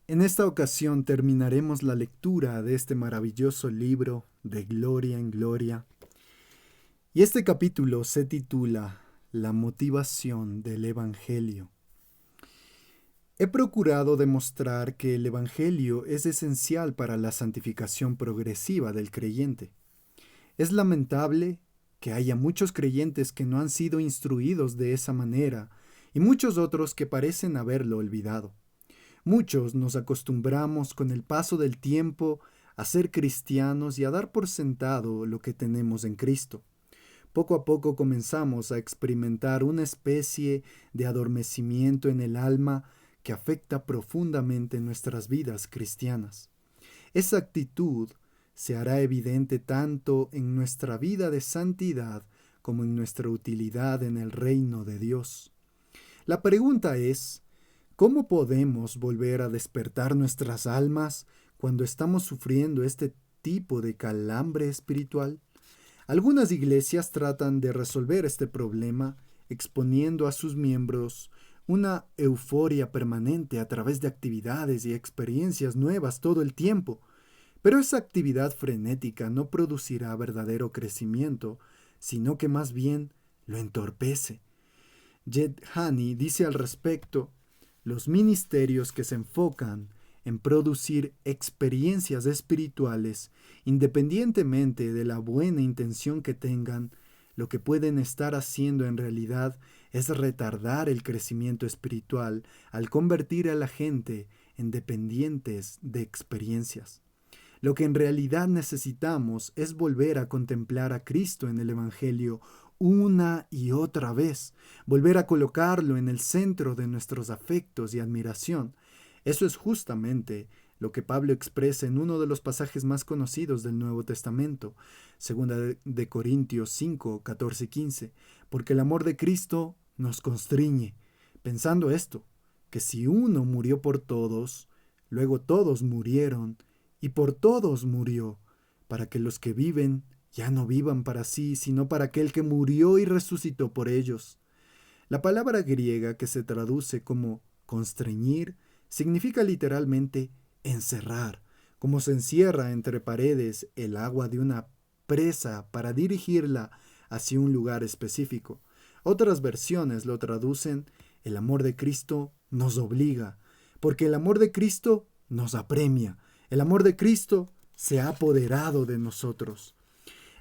En esta ocasión terminaremos la lectura de este maravilloso libro de Gloria en Gloria. Y este capítulo se titula La motivación del Evangelio. He procurado demostrar que el Evangelio es esencial para la santificación progresiva del creyente. Es lamentable que haya muchos creyentes que no han sido instruidos de esa manera y muchos otros que parecen haberlo olvidado. Muchos nos acostumbramos con el paso del tiempo a ser cristianos y a dar por sentado lo que tenemos en Cristo. Poco a poco comenzamos a experimentar una especie de adormecimiento en el alma que afecta profundamente nuestras vidas cristianas. Esa actitud se hará evidente tanto en nuestra vida de santidad como en nuestra utilidad en el reino de Dios. La pregunta es, ¿cómo podemos volver a despertar nuestras almas cuando estamos sufriendo este tipo de calambre espiritual? Algunas iglesias tratan de resolver este problema exponiendo a sus miembros una euforia permanente a través de actividades y experiencias nuevas todo el tiempo, pero esa actividad frenética no producirá verdadero crecimiento, sino que más bien lo entorpece. Jed Hani dice al respecto: los ministerios que se enfocan en producir experiencias espirituales, independientemente de la buena intención que tengan, lo que pueden estar haciendo en realidad es retardar el crecimiento espiritual al convertir a la gente en dependientes de experiencias. Lo que en realidad necesitamos es volver a contemplar a Cristo en el Evangelio una y otra vez, volver a colocarlo en el centro de nuestros afectos y admiración. Eso es justamente lo que Pablo expresa en uno de los pasajes más conocidos del Nuevo Testamento, segunda de Corintios 5, 14 y 15, porque el amor de Cristo nos constriñe, pensando esto, que si uno murió por todos, luego todos murieron, y por todos murió, para que los que viven ya no vivan para sí, sino para aquel que murió y resucitó por ellos. La palabra griega que se traduce como constreñir significa literalmente encerrar, como se encierra entre paredes el agua de una presa para dirigirla hacia un lugar específico. Otras versiones lo traducen: el amor de Cristo nos obliga, porque el amor de Cristo nos apremia. El amor de Cristo se ha apoderado de nosotros.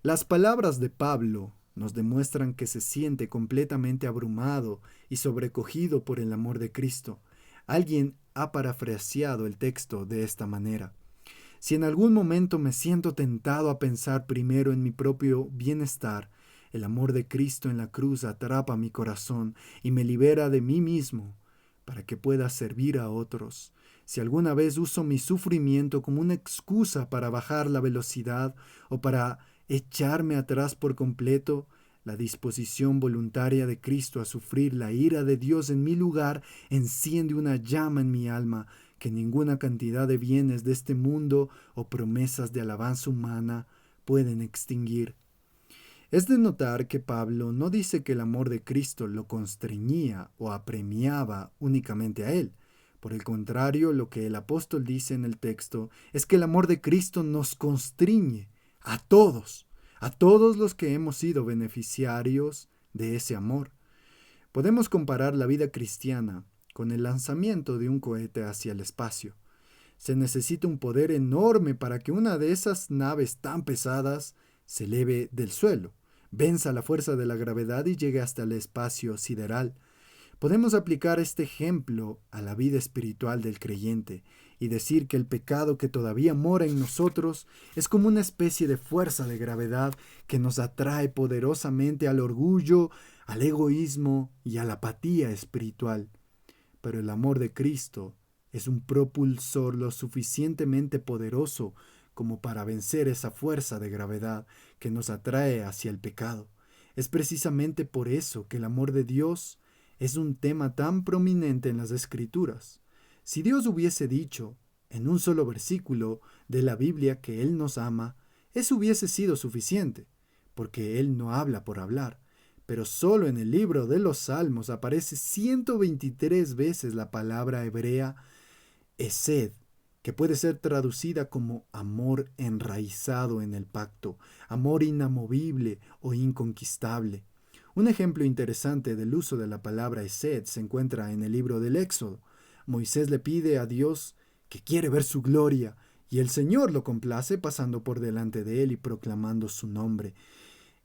Las palabras de Pablo nos demuestran que se siente completamente abrumado y sobrecogido por el amor de Cristo. Alguien ha parafraseado el texto de esta manera: si en algún momento me siento tentado a pensar primero en mi propio bienestar, el amor de Cristo en la cruz atrapa mi corazón y me libera de mí mismo para que pueda servir a otros. Si alguna vez uso mi sufrimiento como una excusa para bajar la velocidad o para echarme atrás por completo, la disposición voluntaria de Cristo a sufrir la ira de Dios en mi lugar enciende una llama en mi alma que ninguna cantidad de bienes de este mundo o promesas de alabanza humana pueden extinguir. Es de notar que Pablo no dice que el amor de Cristo lo constreñía o apremiaba únicamente a él. Por el contrario, lo que el apóstol dice en el texto es que el amor de Cristo nos constriñe a todos los que hemos sido beneficiarios de ese amor. Podemos comparar la vida cristiana con el lanzamiento de un cohete hacia el espacio. Se necesita un poder enorme para que una de esas naves tan pesadas se eleve del suelo, venza la fuerza de la gravedad y llegue hasta el espacio sideral. Podemos aplicar este ejemplo a la vida espiritual del creyente y decir que el pecado que todavía mora en nosotros es como una especie de fuerza de gravedad que nos atrae poderosamente al orgullo, al egoísmo y a la apatía espiritual. Pero el amor de Cristo es un propulsor lo suficientemente poderoso como para vencer esa fuerza de gravedad que nos atrae hacia el pecado. Es precisamente por eso que el amor de Dios es un tema tan prominente en las Escrituras. Si Dios hubiese dicho en un solo versículo de la Biblia que Él nos ama, eso hubiese sido suficiente, porque Él no habla por hablar. Pero solo en el libro de los Salmos aparece 123 veces la palabra hebrea Esed, que puede ser traducida como amor enraizado en el pacto, amor inamovible o inconquistable. Un ejemplo interesante del uso de la palabra esed se encuentra en el libro del Éxodo. Moisés le pide a Dios que quiere ver su gloria, y el Señor lo complace pasando por delante de él y proclamando su nombre.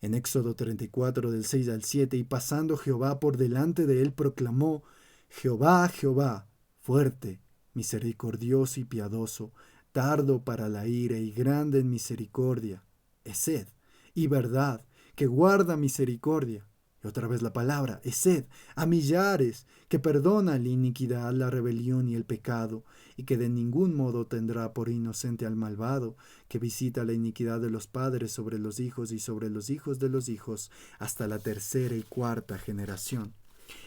En Éxodo 34 del 6 al 7, y pasando Jehová por delante de él proclamó: Jehová, Jehová, fuerte, misericordioso y piadoso, tardo para la ira y grande en misericordia, esed, y verdad, que guarda misericordia. Y otra vez la palabra, esed, a millares, que perdona la iniquidad, la rebelión y el pecado, y que de ningún modo tendrá por inocente al malvado, que visita la iniquidad de los padres sobre los hijos y sobre los hijos de los hijos, hasta la tercera y cuarta generación.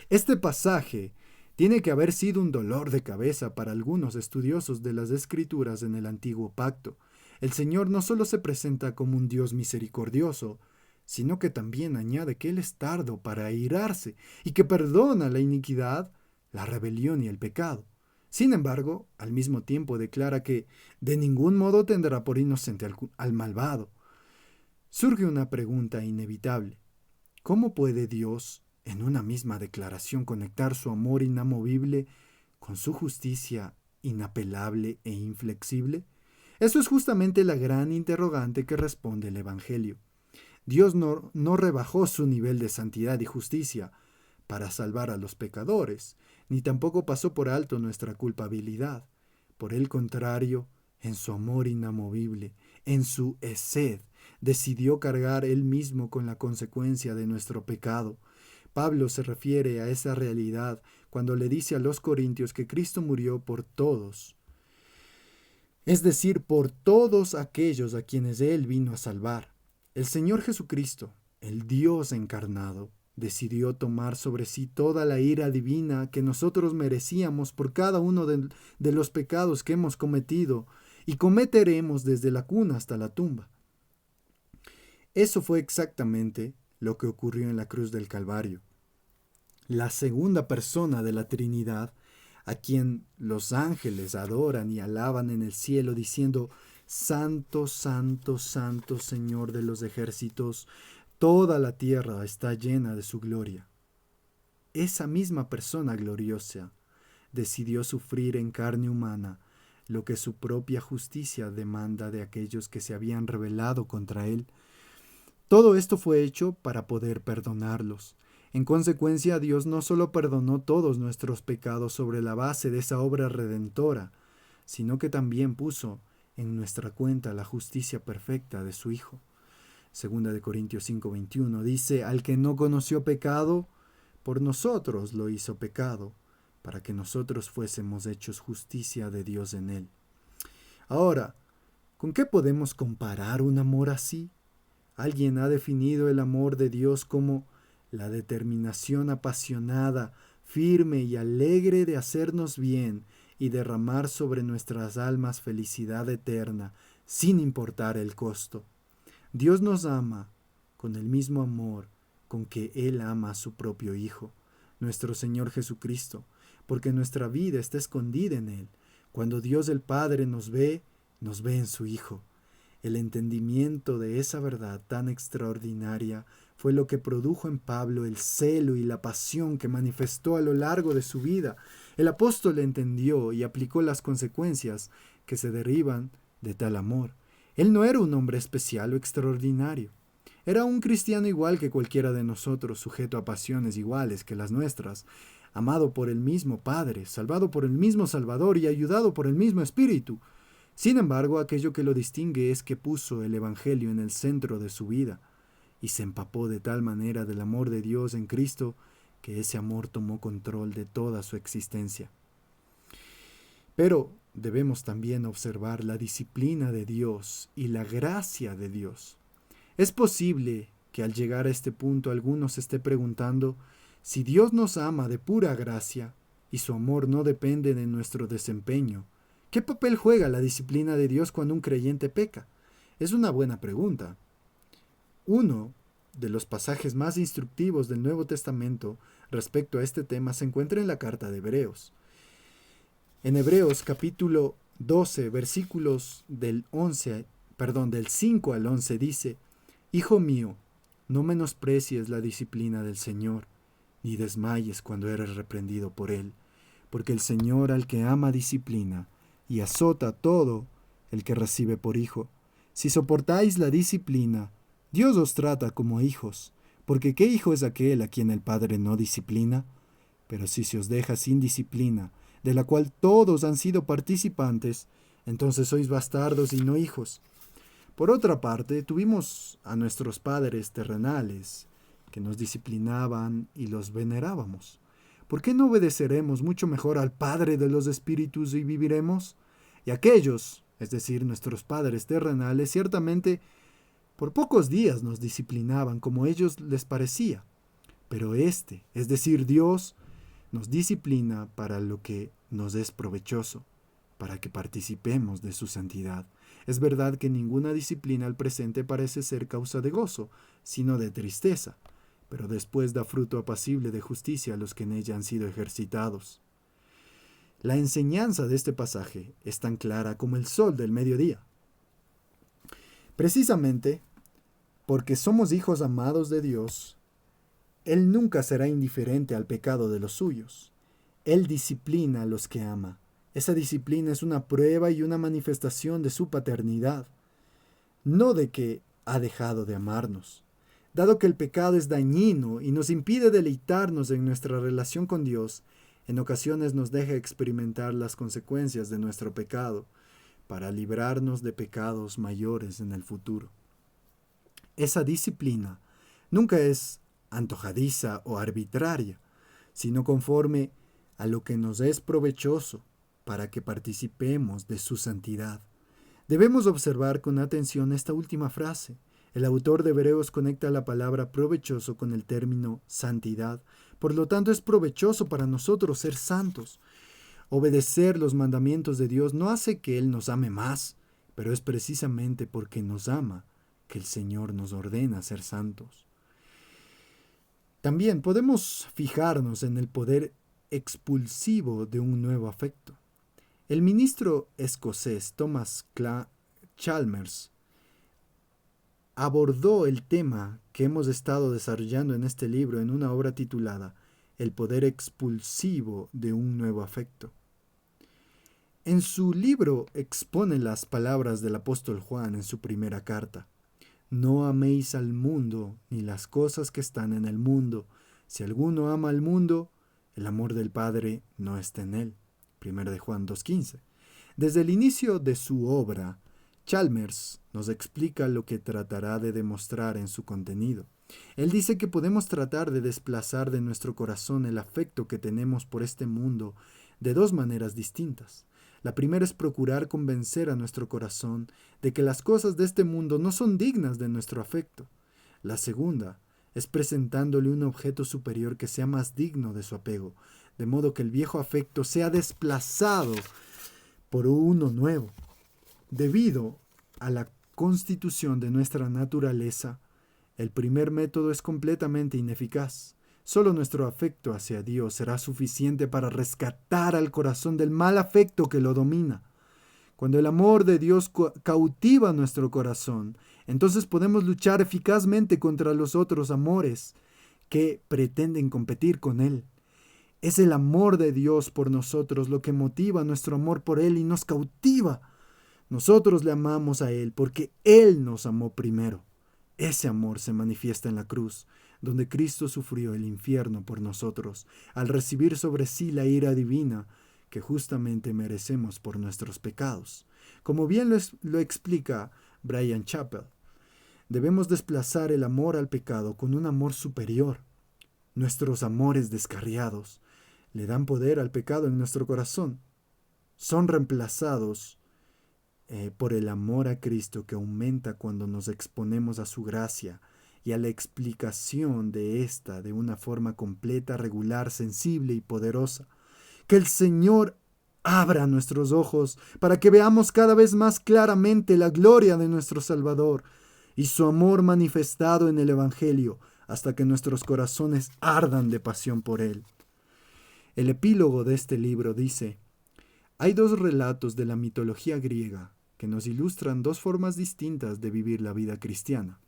Este pasaje tiene que haber sido un dolor de cabeza para algunos estudiosos de las Escrituras en el Antiguo Pacto. El Señor no solo se presenta como un Dios misericordioso, sino que también añade que Él es tardo para airarse y que perdona la iniquidad, la rebelión y el pecado. Sin embargo, al mismo tiempo declara que de ningún modo tendrá por inocente al malvado. Surge una pregunta inevitable. ¿Cómo puede Dios, en una misma declaración, conectar su amor inamovible con su justicia inapelable e inflexible? Eso es justamente la gran interrogante que responde el Evangelio. Dios no rebajó su nivel de santidad y justicia para salvar a los pecadores, ni tampoco pasó por alto nuestra culpabilidad. Por el contrario, en su amor inamovible, en su esed, decidió cargar él mismo con la consecuencia de nuestro pecado. Pablo se refiere a esa realidad cuando le dice a los corintios que Cristo murió por todos, es decir, por todos aquellos a quienes él vino a salvar. El Señor Jesucristo, el Dios encarnado, decidió tomar sobre sí toda la ira divina que nosotros merecíamos por cada uno de los pecados que hemos cometido y cometeremos desde la cuna hasta la tumba. Eso fue exactamente lo que ocurrió en la cruz del Calvario. La segunda persona de la Trinidad, a quien los ángeles adoran y alaban en el cielo diciendo: Santo, santo, santo, Señor de los ejércitos, toda la tierra está llena de su gloria. Esa misma persona gloriosa decidió sufrir en carne humana lo que su propia justicia demanda de aquellos que se habían rebelado contra él. Todo esto fue hecho para poder perdonarlos. En consecuencia, Dios no solo perdonó todos nuestros pecados sobre la base de esa obra redentora, sino que también puso en nuestra cuenta la justicia perfecta de su Hijo. Segunda de Corintios 5:21 dice: al que no conoció pecado, por nosotros lo hizo pecado, para que nosotros fuésemos hechos justicia de Dios en él. Ahora, ¿con qué podemos comparar un amor así? Alguien ha definido el amor de Dios como la determinación apasionada, firme y alegre de hacernos bien y derramar sobre nuestras almas felicidad eterna, sin importar el costo. Dios nos ama con el mismo amor con que Él ama a su propio Hijo, nuestro Señor Jesucristo, porque nuestra vida está escondida en Él. Cuando Dios el Padre nos ve en su Hijo. El entendimiento de esa verdad tan extraordinaria fue lo que produjo en Pablo el celo y la pasión que manifestó a lo largo de su vida. El apóstol entendió y aplicó las consecuencias que se derivan de tal amor. Él no era un hombre especial o extraordinario. Era un cristiano igual que cualquiera de nosotros, sujeto a pasiones iguales que las nuestras, amado por el mismo Padre, salvado por el mismo Salvador y ayudado por el mismo Espíritu. Sin embargo, aquello que lo distingue es que puso el Evangelio en el centro de su vida y se empapó de tal manera del amor de Dios en Cristo que ese amor tomó control de toda su existencia. Pero debemos también observar la disciplina de Dios y la gracia de Dios. Es posible que al llegar a este punto alguno se esté preguntando: si Dios nos ama de pura gracia y su amor no depende de nuestro desempeño, ¿qué papel juega la disciplina de Dios cuando un creyente peca? Es una buena pregunta. Uno de los pasajes más instructivos del Nuevo Testamento respecto a este tema se encuentra en la carta de Hebreos. En Hebreos capítulo 12, versículos del 5 al 11 dice: Hijo mío, no menosprecies la disciplina del Señor, ni desmayes cuando eres reprendido por Él, porque el Señor al que ama disciplina, y azota a todo el que recibe por hijo. Si soportáis la disciplina, Dios os trata como hijos, porque ¿qué hijo es aquel a quien el Padre no disciplina? Pero si se os deja sin disciplina, de la cual todos han sido participantes, entonces sois bastardos y no hijos. Por otra parte, tuvimos a nuestros padres terrenales, que nos disciplinaban y los venerábamos. ¿Por qué no obedeceremos mucho mejor al Padre de los Espíritus y viviremos? Y aquellos, es decir, nuestros padres terrenales, ciertamente por pocos días nos disciplinaban como ellos les parecía. Pero es decir, Dios, nos disciplina para lo que nos es provechoso, para que participemos de su santidad. Es verdad que ninguna disciplina al presente parece ser causa de gozo, sino de tristeza, pero después da fruto apacible de justicia a los que en ella han sido ejercitados. La enseñanza de este pasaje es tan clara como el sol del mediodía. Precisamente porque somos hijos amados de Dios, Él nunca será indiferente al pecado de los suyos. Él disciplina a los que ama. Esa disciplina es una prueba y una manifestación de su paternidad, no de que ha dejado de amarnos. Dado que el pecado es dañino y nos impide deleitarnos en nuestra relación con Dios, en ocasiones nos deja experimentar las consecuencias de nuestro pecado para librarnos de pecados mayores en el futuro. Esa disciplina nunca es antojadiza o arbitraria, sino conforme a lo que nos es provechoso para que participemos de su santidad. Debemos observar con atención esta última frase. El autor de Hebreos conecta la palabra provechoso con el término santidad. Por lo tanto, es provechoso para nosotros ser santos. Obedecer los mandamientos de Dios no hace que Él nos ame más, pero es precisamente porque nos ama que el Señor nos ordena ser santos. También podemos fijarnos en el poder expulsivo de un nuevo afecto. El ministro escocés Thomas Chalmers abordó el tema que hemos estado desarrollando en este libro en una obra titulada El poder expulsivo de un nuevo afecto. En su libro expone las palabras del apóstol Juan en su primera carta. No améis al mundo ni las cosas que están en el mundo. Si alguno ama al mundo, el amor del Padre no está en él. 1 de Juan 2:15. Desde el inicio de su obra, Chalmers nos explica lo que tratará de demostrar en su contenido. Él dice que podemos tratar de desplazar de nuestro corazón el afecto que tenemos por este mundo de dos maneras distintas. La primera es procurar convencer a nuestro corazón de que las cosas de este mundo no son dignas de nuestro afecto. La segunda es presentándole un objeto superior que sea más digno de su apego, de modo que el viejo afecto sea desplazado por uno nuevo. Debido a la constitución de nuestra naturaleza, el primer método es completamente ineficaz. Solo nuestro afecto hacia Dios será suficiente para rescatar al corazón del mal afecto que lo domina. Cuando el amor de Dios cautiva nuestro corazón, entonces podemos luchar eficazmente contra los otros amores que pretenden competir con Él. Es el amor de Dios por nosotros lo que motiva nuestro amor por Él y nos cautiva. Nosotros le amamos a Él porque Él nos amó primero. Ese amor se manifiesta en la cruz, donde Cristo sufrió el infierno por nosotros, al recibir sobre sí la ira divina que justamente merecemos por nuestros pecados. Como bien lo explica Bryan Chapell, debemos desplazar el amor al pecado con un amor superior. Nuestros amores descarriados le dan poder al pecado en nuestro corazón. Son reemplazados por el amor a Cristo que aumenta cuando nos exponemos a su gracia y a la explicación de ésta de una forma completa, regular, sensible y poderosa. Que el Señor abra nuestros ojos para que veamos cada vez más claramente la gloria de nuestro Salvador y su amor manifestado en el Evangelio, hasta que nuestros corazones ardan de pasión por Él. El epílogo de este libro dice: Hay dos relatos de la mitología griega que nos ilustran dos formas distintas de vivir la vida cristiana.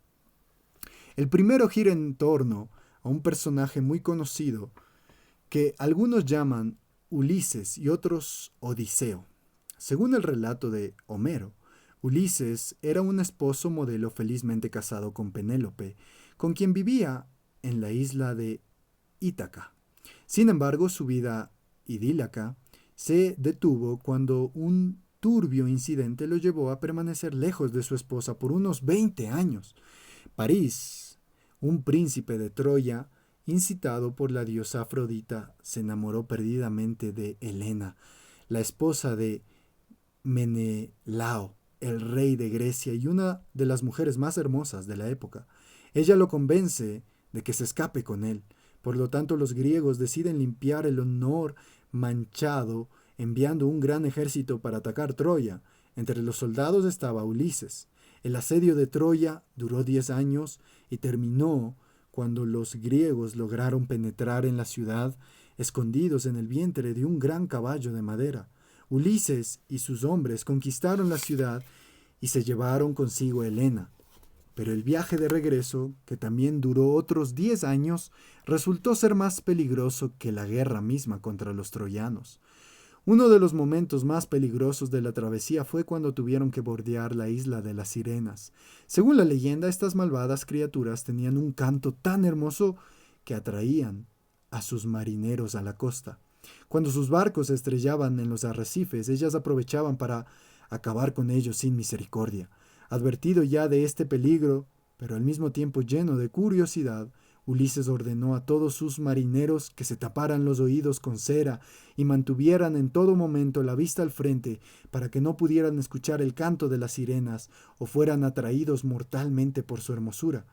El primero gira en torno a un personaje muy conocido que algunos llaman Ulises y otros Odiseo. Según el relato de Homero, Ulises era un esposo modelo felizmente casado con Penélope, con quien vivía en la isla de Ítaca. Sin embargo, su vida idílica se detuvo cuando un turbio incidente lo llevó a permanecer lejos de su esposa por unos 20 años. París, un príncipe de Troya, incitado por la diosa Afrodita, se enamoró perdidamente de Helena, la esposa de Menelao, el rey de Grecia y una de las mujeres más hermosas de la época. Ella lo convence de que se escape con él. Por lo tanto, los griegos deciden limpiar el honor manchado, enviando un gran ejército para atacar Troya. Entre los soldados estaba Ulises. El asedio de Troya duró 10 años y terminó cuando los griegos lograron penetrar en la ciudad, escondidos en el vientre de un gran caballo de madera. Ulises y sus hombres conquistaron la ciudad y se llevaron consigo a Helena. Pero el viaje de regreso, que también duró otros 10 años, resultó ser más peligroso que la guerra misma contra los troyanos. Uno de los momentos más peligrosos de la travesía fue cuando tuvieron que bordear la isla de las sirenas. Según la leyenda, estas malvadas criaturas tenían un canto tan hermoso que atraían a sus marineros a la costa. Cuando sus barcos se estrellaban en los arrecifes, ellas aprovechaban para acabar con ellos sin misericordia. Advertido ya de este peligro, pero al mismo tiempo lleno de curiosidad, Ulises ordenó a todos sus marineros que se taparan los oídos con cera y mantuvieran en todo momento la vista al frente para que no pudieran escuchar el canto de las sirenas o fueran atraídos mortalmente por su hermosura.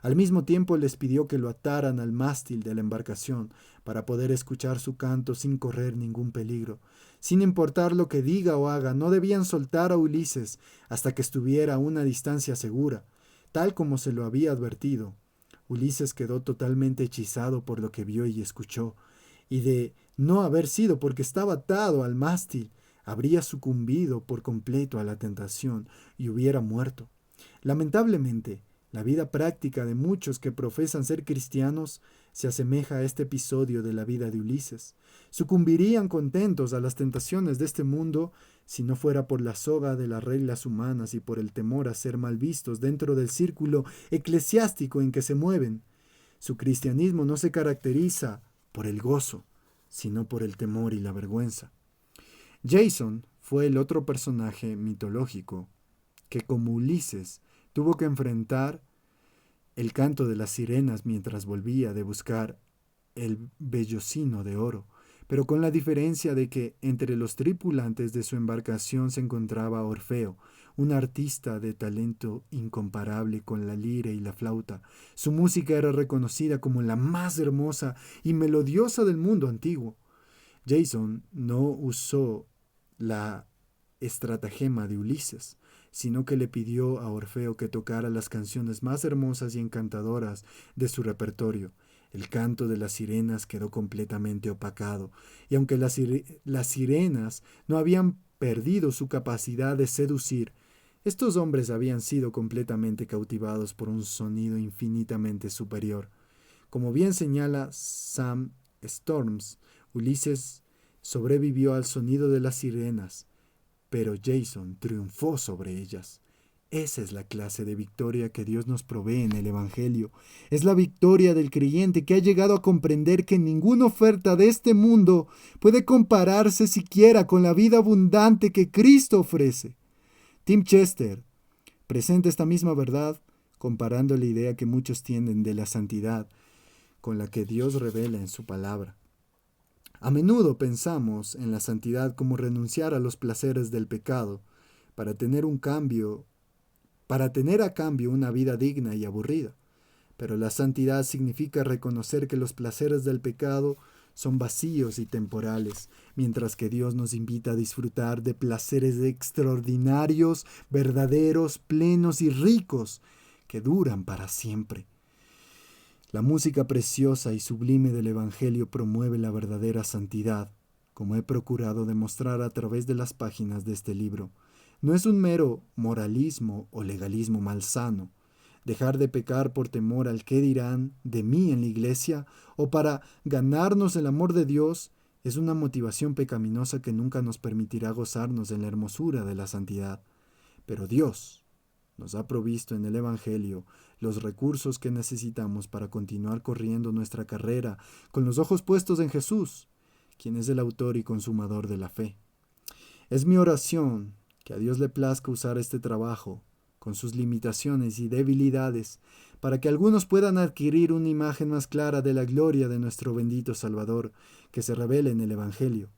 Al mismo tiempo les pidió que lo ataran al mástil de la embarcación para poder escuchar su canto sin correr ningún peligro. Sin importar lo que diga o haga, no debían soltar a Ulises hasta que estuviera a una distancia segura, tal como se lo había advertido. Ulises quedó totalmente hechizado por lo que vio y escuchó, y de no haber sido porque estaba atado al mástil, habría sucumbido por completo a la tentación y hubiera muerto. Lamentablemente, la vida práctica de muchos que profesan ser cristianos se asemeja a este episodio de la vida de Ulises. Sucumbirían contentos a las tentaciones de este mundo si no fuera por la soga de las reglas humanas y por el temor a ser mal vistos dentro del círculo eclesiástico en que se mueven. Su cristianismo no se caracteriza por el gozo, sino por el temor y la vergüenza. Jason fue el otro personaje mitológico que, como Ulises, tuvo que enfrentar el canto de las sirenas mientras volvía de buscar el vellocino de oro, pero con la diferencia de que entre los tripulantes de su embarcación se encontraba Orfeo, un artista de talento incomparable con la lira y la flauta. Su música era reconocida como la más hermosa y melodiosa del mundo antiguo. Jason no usó la estratagema de Ulises, sino que le pidió a Orfeo que tocara las canciones más hermosas y encantadoras de su repertorio. El canto de las sirenas quedó completamente opacado, y aunque las sirenas no habían perdido su capacidad de seducir, estos hombres habían sido completamente cautivados por un sonido infinitamente superior. Como bien señala Sam Storms, Ulises sobrevivió al sonido de las sirenas, pero Jason triunfó sobre ellas. Esa es la clase de victoria que Dios nos provee en el Evangelio. Es la victoria del creyente que ha llegado a comprender que ninguna oferta de este mundo puede compararse siquiera con la vida abundante que Cristo ofrece. Tim Chester presenta esta misma verdad comparando la idea que muchos tienen de la santidad con la que Dios revela en su palabra. A menudo pensamos en la santidad como renunciar a los placeres del pecado para tener a cambio una vida digna y aburrida. Pero la santidad significa reconocer que los placeres del pecado son vacíos y temporales, mientras que Dios nos invita a disfrutar de placeres extraordinarios, verdaderos, plenos y ricos, que duran para siempre. La música preciosa y sublime del Evangelio promueve la verdadera santidad. como he procurado demostrar a través de las páginas de este libro, no es un mero moralismo o legalismo malsano, dejar de pecar por temor al qué dirán de mí en la iglesia o para ganarnos el amor de Dios, es una motivación pecaminosa que nunca nos permitirá gozarnos en la hermosura de la santidad. Pero Dios nos ha provisto en el Evangelio los recursos que necesitamos para continuar corriendo nuestra carrera con los ojos puestos en Jesús, quien es el autor y consumador de la fe. Es mi oración que a Dios le plazca usar este trabajo, con sus limitaciones y debilidades, para que algunos puedan adquirir una imagen más clara de la gloria de nuestro bendito Salvador, que se revela en el Evangelio,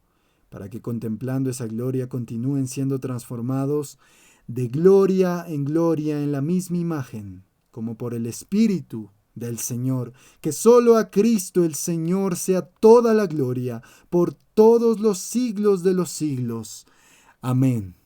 para que contemplando esa gloria continúen siendo transformados de gloria en la misma imagen, como por el Espíritu del Señor, que solo a Cristo el Señor sea toda la gloria, por todos los siglos de los siglos. Amén.